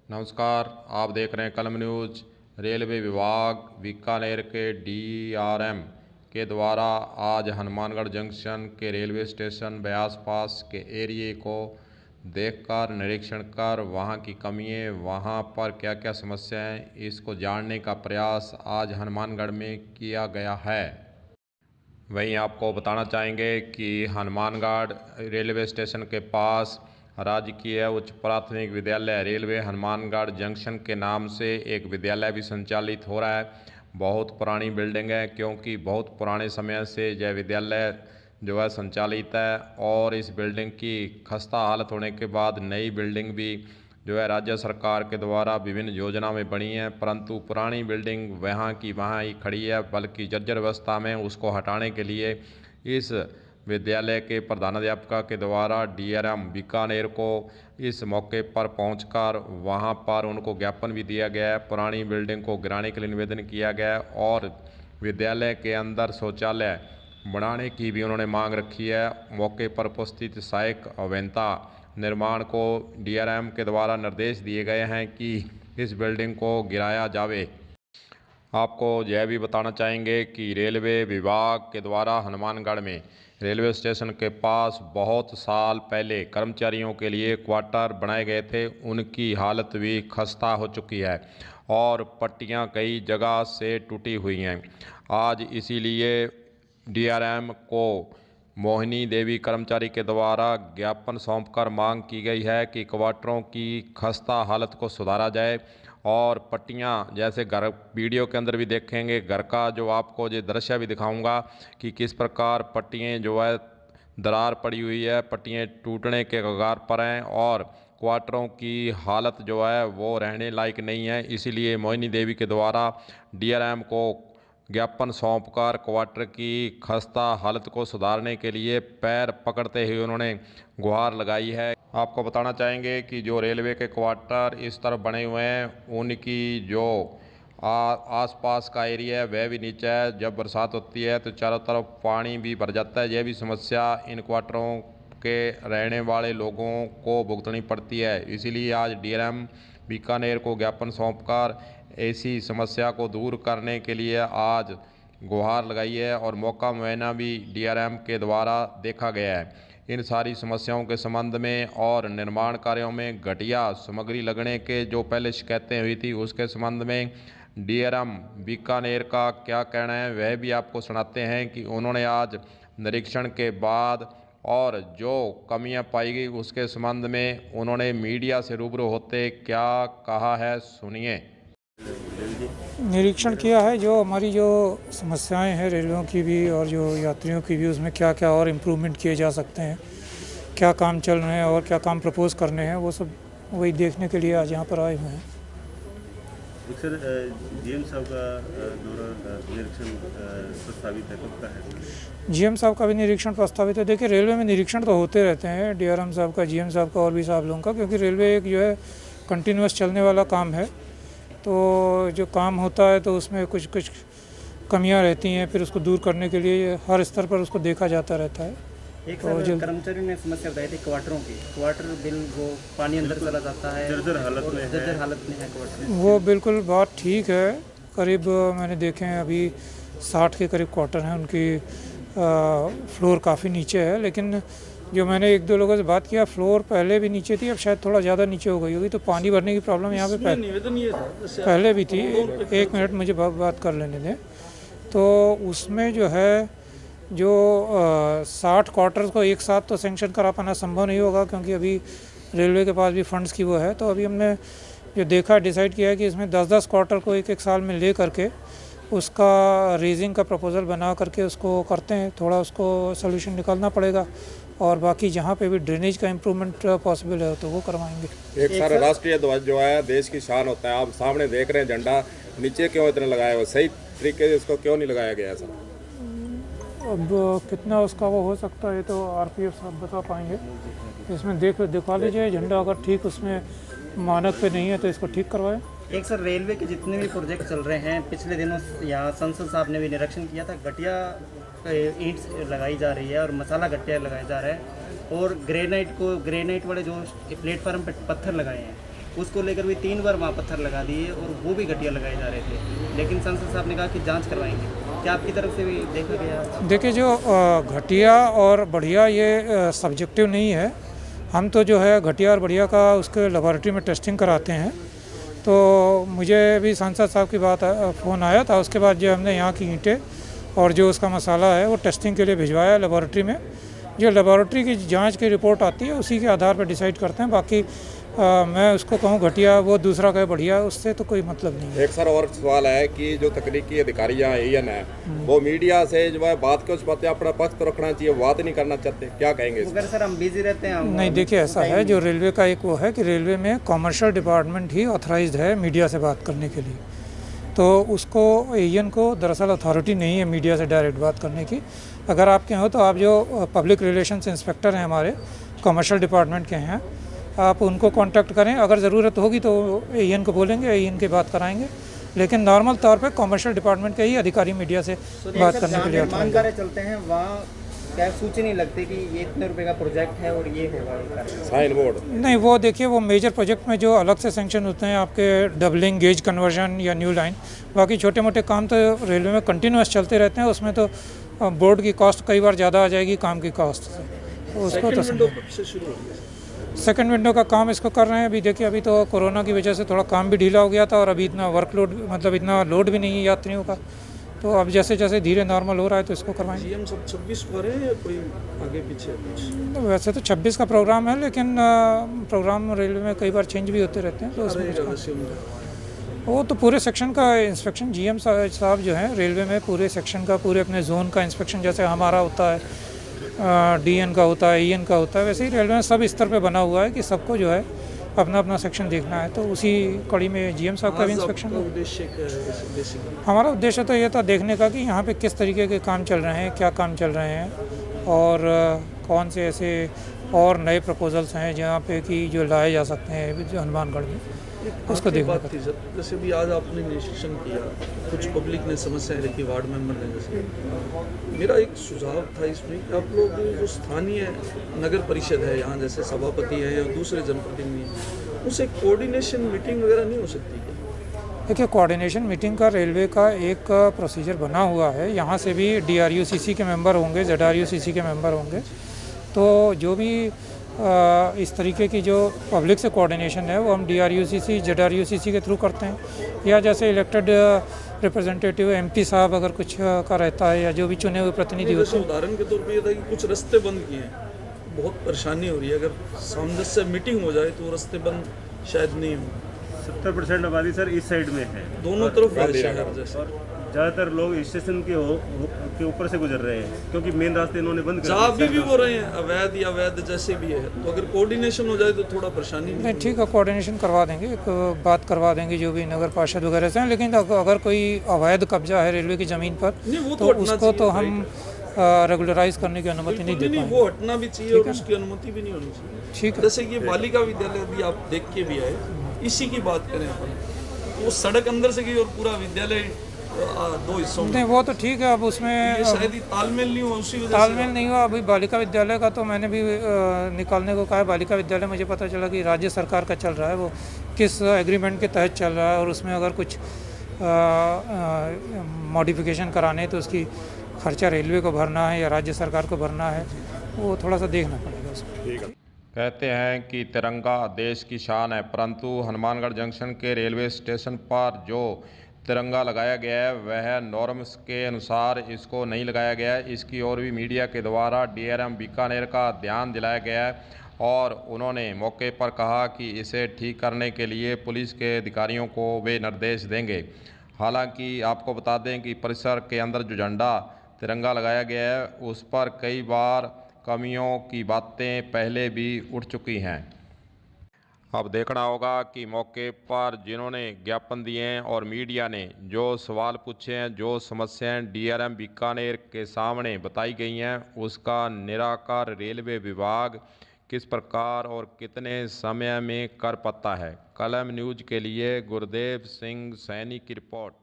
नमस्कार, आप देख रहे हैं कलम न्यूज़। रेलवे विभाग बीकानेर के डीआरएम के द्वारा आज हनुमानगढ़ जंक्शन के रेलवे स्टेशन व आसपास के एरिए को देखकर निरीक्षण कर वहां की कमियां, वहां पर क्या क्या समस्याएं, इसको जानने का प्रयास आज हनुमानगढ़ में किया गया है। वहीं आपको बताना चाहेंगे कि हनुमानगढ़ रेलवे स्टेशन के पास राजकीय उच्च प्राथमिक विद्यालय रेलवे हनुमानगढ़ जंक्शन के नाम से एक विद्यालय भी संचालित हो रहा है। बहुत पुरानी बिल्डिंग है, क्योंकि बहुत पुराने समय से यह विद्यालय जो है संचालित है और इस बिल्डिंग की खस्ता हालत होने के बाद नई बिल्डिंग भी जो है राज्य सरकार के द्वारा विभिन्न योजना में बनी है, परंतु पुरानी बिल्डिंग वहाँ की वहाँ ही खड़ी है, बल्कि जर्जर अवस्था में। उसको हटाने के लिए इस विद्यालय के प्रधानाध्यापक के द्वारा डीआरएम बीकानेर को इस मौके पर पहुंचकर वहां पर उनको ज्ञापन भी दिया गया है। पुरानी बिल्डिंग को गिराने के लिए निवेदन किया गया है और विद्यालय के अंदर शौचालय बनाने की भी उन्होंने मांग रखी है। मौके पर उपस्थित सहायक अभियंता निर्माण को डीआरएम के द्वारा निर्देश दिए गए हैं कि इस बिल्डिंग को गिराया जावे। आपको यह भी बताना चाहेंगे कि रेलवे विभाग के द्वारा हनुमानगढ़ में रेलवे स्टेशन के पास बहुत साल पहले कर्मचारियों के लिए क्वार्टर बनाए गए थे, उनकी हालत भी खस्ता हो चुकी है और पट्टियां कई जगह से टूटी हुई हैं। आज इसीलिए डीआरएम को मोहिनी देवी कर्मचारी के द्वारा ज्ञापन सौंपकर मांग की गई है कि क्वार्टरों की खस्ता हालत को सुधारा जाए और पट्टियाँ, जैसे घर वीडियो के अंदर भी देखेंगे, घर का जो आपको ये दृश्य भी दिखाऊंगा कि किस प्रकार पट्टियाँ जो है दरार पड़ी हुई है, पट्टियाँ टूटने के कगार पर हैं और क्वार्टरों की हालत जो है वो रहने लायक नहीं है। इसीलिए मोहिनी देवी के द्वारा डीआरएम को ज्ञापन सौंपकर क्वार्टर की खस्ता हालत को सुधारने के लिए पैर पकड़ते हुए उन्होंने गुहार लगाई है। आपको बताना चाहेंगे कि जो रेलवे के क्वार्टर इस तरफ बने हुए हैं, उनकी जो आसपास का एरिया है वह भी नीचे है। जब बरसात होती है तो चारों तरफ पानी भी भर जाता है। यह भी समस्या इन क्वार्टरों के रहने वाले लोगों को भुगतनी पड़ती है। इसीलिए आज डीआरएम बीकानेर को ज्ञापन सौंपकर ऐसी समस्या को दूर करने के लिए आज गुहार लगाई है और मौका मुआयना भी डीआरएम के द्वारा देखा गया है। इन सारी समस्याओं के संबंध में और निर्माण कार्यों में घटिया सामग्री लगने के जो पहले शिकायतें हुई थी, उसके संबंध में डीआरएम बीकानेर का क्या कहना है वह भी आपको सुनाते हैं कि उन्होंने आज निरीक्षण के बाद और जो कमियां पाई गई उसके संबंध में उन्होंने मीडिया से रूबरू होते क्या कहा है, सुनिए। निरीक्षण किया है जो हमारी जो समस्याएं हैं रेलवेों की भी और जो यात्रियों की भी, उसमें क्या क्या और इम्प्रूवमेंट किए जा सकते हैं, क्या काम चल रहे हैं और क्या काम प्रपोज करने हैं, वो सब वही देखने के लिए आज यहाँ पर आए हुए हैं। सर, जीएम साहब का निरीक्षण प्रस्तावित है, कब का है? जीएम साहब का भी निरीक्षण प्रस्तावित है। देखिए, रेलवे में निरीक्षण तो होते रहते हैं, डीआरएम साहब का, जीएम साहब का और भी साहब लोगों का, क्योंकि रेलवे एक जो है कंटिन्यूस चलने वाला काम है। तो जो काम होता है तो उसमें कुछ कुछ कमियां रहती हैं, फिर उसको दूर करने के लिए हर स्तर पर उसको देखा जाता रहता है। एक तो कर्मचारियों ने समस्या बताई थी क्वार्टरों की, क्वार्टर बिल वो पानी अंदर चला जाता है, जर्जर हालत में है क्वार्टर। वो बिल्कुल बात ठीक है। करीब मैंने देखे हैं अभी 60 के करीब क्वार्टर हैं, उनकी फ्लोर काफ़ी नीचे है। लेकिन जो मैंने एक दो लोगों से बात किया, फ्लोर पहले भी नीचे थी, अब शायद थोड़ा ज़्यादा नीचे हो गई होगी। तो पानी भरने की प्रॉब्लम यहाँ पे पहले भी थी। एक मिनट मुझे बात कर लेने दें। तो उसमें जो है जो 60 क्वार्टर्स को एक साथ तो सेंक्शन करा पाना संभव नहीं होगा, क्योंकि अभी रेलवे के पास भी फंड्स की वो है। तो अभी हमने जो देखा, डिसाइड किया है कि इसमें 10-10 क्वार्टर को एक साल में ले करके उसका रेजिंग का प्रपोजल बना करके उसको करते हैं। थोड़ा उसको सोल्यूशन निकालना पड़ेगा और बाकी जहाँ पे भी ड्रेनेज का इम्प्रूवमेंट पॉसिबल है तो वो करवाएंगे। एक सारा राष्ट्रीय ध्वज जो है देश की शान होता है, आप सामने देख रहे हैं झंडा, नीचे क्यों इतना लगाया हुआ, सही तरीके से इसको क्यों नहीं लगाया गया ऐसा? अब कितना उसका वो हो सकता है तो आरपीएफ साहब बता पाएंगे। इसमें दिखा लीजिए, झंडा अगर ठीक उसमें मानक पे नहीं है तो इसको ठीक करवाएं। एक सर, रेलवे के जितने भी प्रोजेक्ट चल रहे हैं, पिछले दिनों यहाँ संसद साहब ने भी निरीक्षण किया था, घटिया ईंट लगाई जा रही है और मसाला घटिया लगाया जा रहा है और ग्रेनाइट वाले जो प्लेटफार्म पर पत्थर लगाए हैं उसको लेकर भी 3 बार वहाँ पत्थर लगा दिए और वो भी घटिया लगाए जा रहे थे, लेकिन सांसद साहब ने कहा कि जांच करवाएंगे। क्या आपकी तरफ से भी देखा गया? देखिए, जो घटिया और बढ़िया ये सब्जेक्टिव नहीं है। हम तो जो है घटिया और बढ़िया का उसके लेबॉरेटरी में टेस्टिंग कराते हैं। तो मुझे भी सांसद साहब की बात फ़ोन आया था, उसके बाद जो हमने यहाँ की ईंटें और जो उसका मसाला है वो टेस्टिंग के लिए भिजवाया लेबॉरेटरी में। जो लेबॉरेटरी की जांच की रिपोर्ट आती है उसी के आधार पर डिसाइड करते हैं। बाकी मैं उसको कहूँ घटिया, वो दूसरा कहे बढ़िया, उससे तो कोई मतलब नहीं है। एक सर और सवाल है कि जो तकनीकी अधिकारी यहाँ एएन है वो मीडिया से जो है बात क्यों छुपाते हैं? अपना पक्ष तो रखना चाहिए, बात नहीं करना चाहते, क्या कहेंगे इस अगर सर हम बिजी रहते हैं नहीं, देखिए ऐसा है, जो रेलवे का एक वो है कि रेलवे में कॉमर्शियल डिपार्टमेंट ही ऑथराइज्ड है मीडिया से बात करने के लिए। तो उसको एएन को दरअसल अथॉरिटी नहीं है मीडिया से डायरेक्ट बात करने की। अगर आपके हो तो आप जो पब्लिक रिलेशंस इंस्पेक्टर हैं हमारे कॉमर्शियल डिपार्टमेंट के हैं, आप उनको कांटेक्ट करें। अगर ज़रूरत होगी तो एएन को बोलेंगे, एएन की बात कराएंगे, लेकिन नॉर्मल तौर पे कॉमर्शियल डिपार्टमेंट के ही अधिकारी मीडिया से बात करने के लिए आते हैं। कार्य चलते हैं वहाँ क्या सूची नहीं लगती कि ये इतने रुपए का प्रोजेक्ट है और ये होगा साइन बोर्ड? नहीं, वो देखिए, वो मेजर प्रोजेक्ट में जो अलग से सैंक्शन होते हैं आपके डबलिंग, गेज कन्वर्जन या न्यू लाइन, बाकी छोटे मोटे काम तो रेलवे में कंटिन्यूस चलते रहते हैं। उसमें तो बोर्ड की कॉस्ट कई बार ज़्यादा आ जाएगी काम की कॉस्ट से, तो उसको तो सेकंड विंडो का काम इसको कर रहे हैं। अभी देखिए, अभी तो कोरोना की वजह से थोड़ा काम भी ढीला हो गया था और अभी इतना वर्कलोड, मतलब इतना लोड भी नहीं है यात्रियों का। तो अब जैसे जैसे धीरे नॉर्मल हो रहा है तो इसको करवाएंगे। जीएम सब 26 को रहे हैं या कोई आगे पीछे कुछ? वैसे तो 26 का प्रोग्राम है, लेकिन प्रोग्राम रेलवे में कई बार चेंज भी होते रहते हैं, तो उसमें वो तो पूरे सेक्शन का इंस्पेक्शन जीएम साहब जो हैं रेलवे में पूरे सेक्शन का, पूरे अपने जोन का इंस्पेक्शन, जैसे हमारा होता है डीएन का होता है, ईएन का होता है, वैसे ही रेलवे में सब स्तर पे बना हुआ है कि सबको जो है अपना अपना सेक्शन देखना है। तो उसी कड़ी में जीएम साहब का भी इंस्पेक्शन है। उद्देश्य क्या है बेसिकली? हमारा उद्देश्य तो ये था देखने का कि यहाँ पे किस तरीके के काम चल रहे हैं, क्या काम चल रहे हैं और कौन से ऐसे और नए प्रपोजल्स हैं जहाँ पे कि जो लाए जा सकते हैं जो हनुमानगढ़ में, उसको देखने बात थी सर। जैसे भी आज आपने निरीक्षण किया, कुछ पब्लिक ने समस्याएं रखी, वार्ड मेंबर ने, जैसे मेरा एक सुझाव था इसमें कि आप लोग जो स्थानीय नगर परिषद है यहाँ, जैसे सभापति है या दूसरे जनप्रतिनिधि हैं, उससे कोऑर्डिनेशन मीटिंग वगैरह नहीं हो सकती क्या? देखिए, कोऑर्डिनेशन मीटिंग का रेलवे का एक प्रोसीजर बना हुआ है। यहाँ से भी डीआरयूसीसी के मेंबर होंगे, जेडआरयूसीसी के मेंबर होंगे। तो जो भी इस तरीके की जो पब्लिक से कोऑर्डिनेशन है वो हम डीआरयूसीसी, जेडआरयूसीसी के थ्रू करते हैं, या जैसे इलेक्टेड रिप्रेजेंटेटिव एमपी साहब अगर कुछ का रहता है या जो भी चुने हुए प्रतिनिधि होते हैं। उदाहरण के तौर पे ये था कि कुछ रास्ते बंद किए हैं, बहुत परेशानी हो रही है। अगर सामंजस्य मीटिंग हो जाए तो रास्ते बंद शायद नहीं हो। 70% आबादी सर इस साइड में है, दोनों तरफ है शहर जैसे, और ज़्यादातर लोग स्टेशन के ऊपर से गुजर रहे हैं क्योंकि मेन रास्ते इन्होंने बंद कर जहाँ भी हो रहे हैं अवैध या वैध जैसे भी है। तो अगर कोऑर्डिनेशन हो जाए तो थोड़ा परेशानी नहीं, ठीक है, कोऑर्डिनेशन करवा देंगे, एक बात करवा देंगे जो भी नगर पार्षद वगैरह से हैं। लेकिन अगर कोई अवैध कब्जा है रेलवे की ज़मीन पर तो उसको तो हम रेगुलराइज करने की अनुमति नहीं दे पाएंगे। वो हटना भी चाहिए और उसकी अनुमति भी नहीं होनी चाहिए। ठीक है, जैसे कि बालिका विद्यालय भी आप देख के भी आए, इसी की बात करें अपन, वो सड़क अंदर से गई और पूरा विद्यालय 2 हिस्सों में। नहीं, वो तो ठीक है, अब उसमें ये शायद ही तालमेल नहीं हुआ, उसी वजह से तालमेल नहीं हुआ। अभी बालिका विद्यालय का तो मैंने भी निकालने को कहा है। बालिका विद्यालय मुझे पता चला कि राज्य सरकार का चल रहा है, वो किस एग्रीमेंट के तहत चल रहा है और उसमें अगर कुछ मॉडिफिकेशन कराने तो उसकी खर्चा रेलवे को भरना है या राज्य सरकार को भरना है, वो थोड़ा सा देखना पड़ेगा उसमें। कहते हैं कि तिरंगा देश की शान है, परंतु हनुमानगढ़ जंक्शन के रेलवे स्टेशन पर जो तिरंगा लगाया गया है वह नॉर्म्स के अनुसार इसको नहीं लगाया गया है। इसकी ओर भी मीडिया के द्वारा डीआरएम बीकानेर का ध्यान दिलाया गया है और उन्होंने मौके पर कहा कि इसे ठीक करने के लिए पुलिस के अधिकारियों को वे निर्देश देंगे। हालांकि आपको बता दें कि परिसर के अंदर जो झंडा तिरंगा लगाया गया है उस पर कई बार कमियों की बातें पहले भी उठ चुकी हैं। अब देखना होगा कि मौके पर जिन्होंने ज्ञापन दिए हैं और मीडिया ने जो सवाल पूछे हैं, जो समस्याएं डीआरएम बीकानेर के सामने बताई गई हैं, उसका निराकार रेलवे विभाग किस प्रकार और कितने समय में कर पाता है। कलम न्यूज़ के लिए गुरदेव सिंह सैनी की रिपोर्ट।